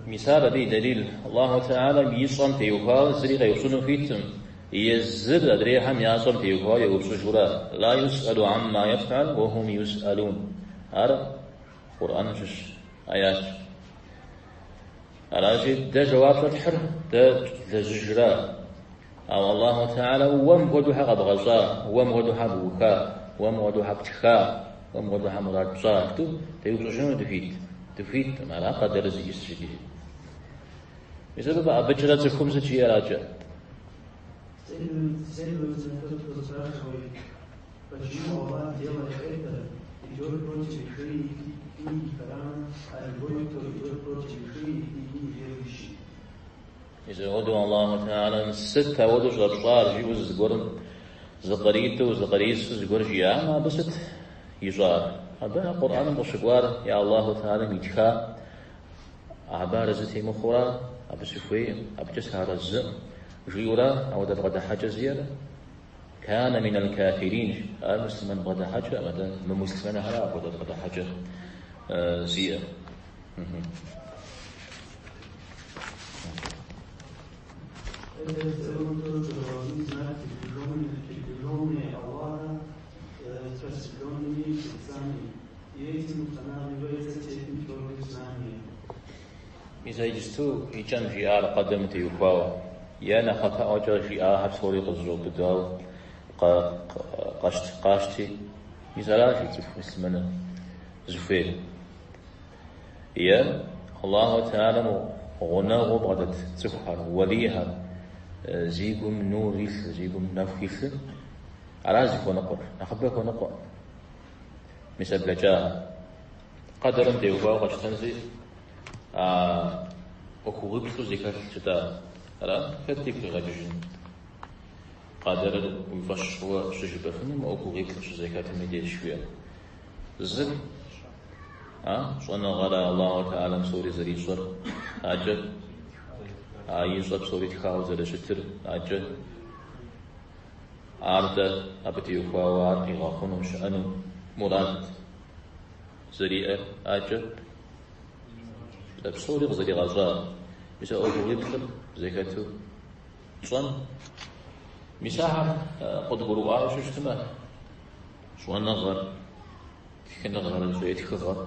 مثال دي دليل الله تعالى بيصم تيوكال سريغ يوصل فيتم يزد أدريهم يصم تيوكال يوصل لا يسأل عما يفعل وهم يسألون. هذا قرآن شش آيات على ده جواب الحر ده الزجراء أو الله تعالى ومغدوها قد غزا ومغدوها بوكا ومغدوها بتخا ومغدوها مراد صاحتو تيوصل شنو دفيت ما لا قدر زي السجي بسبب أبجرات الخمسة شيء راجع. إذا غدوا الله تعالى ست ودوش الأبصار جيوز زقرن زقريتو زقريس زقرجيا ما بست يجار. هذا القرآن بشقوار يا الله تعالى ميتخا عبارة زتي مخورا أبسفوي أبجسها الزم جيورا أو دبغد حاجة زيادة كان من الكافرين المسلمين بغد حاجة أمدا من مسلمين هلا أو دبغد حاجة زيادة. إذا يجستو يجان جيار قدمت يقاوى يانا خطأ أجر جيار هبصوري قزرو بداو قاشتي إذا لا يجب مسلمنا زفير يا الله تعالى غناه بغدت تفحر وليها زيكم نوريث زيكم نفيث عرازك ونقر نخبك ونقر مثل بلجاها قدرم ديوبا وقش تنزي وكوغيب زكاة الشتاء أرى كتيك غجين قادر ويفش هو شجبة فنم وكوغيب زكاة المدير شوية زد شوانا غلا الله تعالى مسوري زري صر أجل يصب سوري تخاو زر شتر أجل عرض أبتي يخاوات يغاخون شأنو مراد زريئة أجل بسوري غزري غزا مثل أوكوغيب زكاة صن مساحة قد قلوا شو اجتماع شو نغر كنغر زيت خغر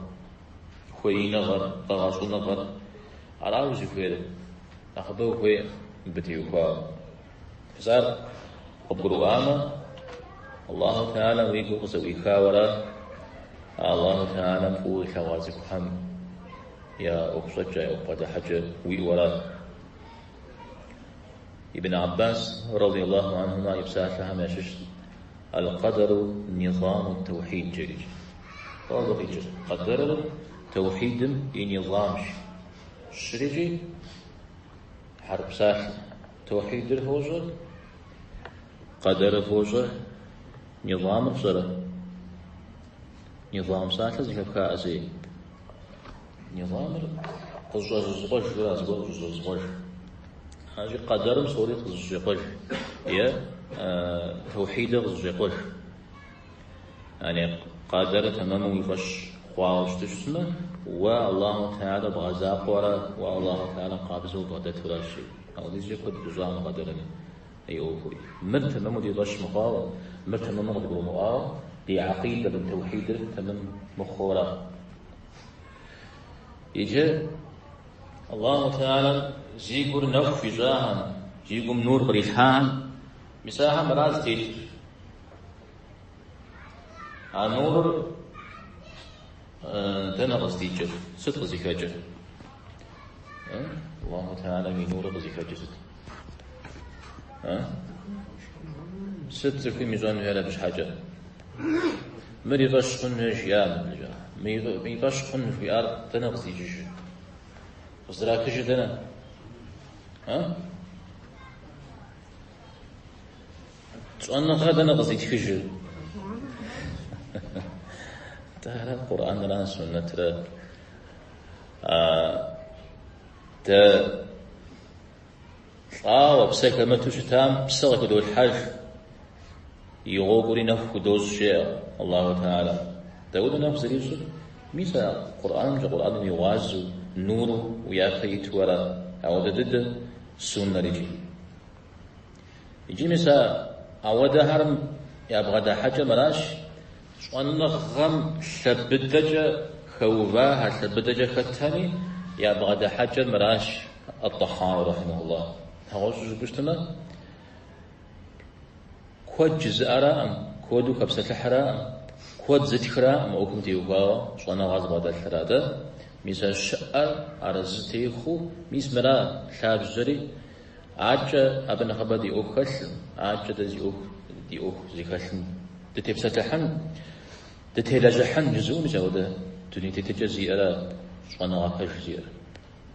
خوي نغر قغاصو نغر على وجه فير أخذوه خوي بتيوكوا فصار قد قلوا الله تعالى ويقول زوي خاورا الله تعالى فوق خوازك حم يا أخشجة يا أخشجة حجة ويورا ابن عباس رضي الله عنهما يبساطها ماشش القدر نظام التوحيد جريج قدر توحيد نظام شريجي حرب ساحل توحيد الفوجر قدر الفوجر نظام الصرا نظام ساحل زي كأزي نظام الزوج هذه قدرم صورة الزوج هي توحيد الزوج يعني قادر تمام ويفش خواص تسمى والله تعالى بغزاق ورا والله تعالى قابزه بغدت ولا شيء أو ديجي قد جزام قدرني أيوه مرت تمام دي غش مقاو مرت تمام قدر مقاو دي عقيدة بالتوحيد تمام مخورة يجي الله تعالى زيقر نوف جاهن زيقم نور بريحان مساحة مراز تيت النور تنغز تيجر صدق زكاجر الله تعالى من نور زكاجر ست في ميزان هلا بش حاجة مريضش خن جيام مريضش خن في أرض تنغز تيجر وزراك جدنا سؤالنا غدا قصدي تفجر ترى القرآن لا سنة ترى وبسك ما تشتام بسغك دول حج يغوغري نفخ دوز شيء الله تعالى داود نفس ريزو ميسا قرآن يوازو نورو وياخيت ورا أو ضد سنة رجي يجي مسا أو ده هرم يبغى ده حاجة مراش شوان غم ثبتجة خوفاها ثبتجة ختاني يبغى ده حاجة مراش الطحاوي رحمه الله هغوش بشتنا كود جزء أرام كودو كبسة الحرام كود زتخرا ما أكم تيوها شوانا غاز بعد الحرادة ميسا الشقر أرزتي خو ميس مرا ثاب زري عاجة أبن خبا دي أوك خسل عاجة دي أوك زي خسل تتبسة الحن تتهلاج الحن جزء ميسا وده تني تتجزي أرا شوانا غاز زير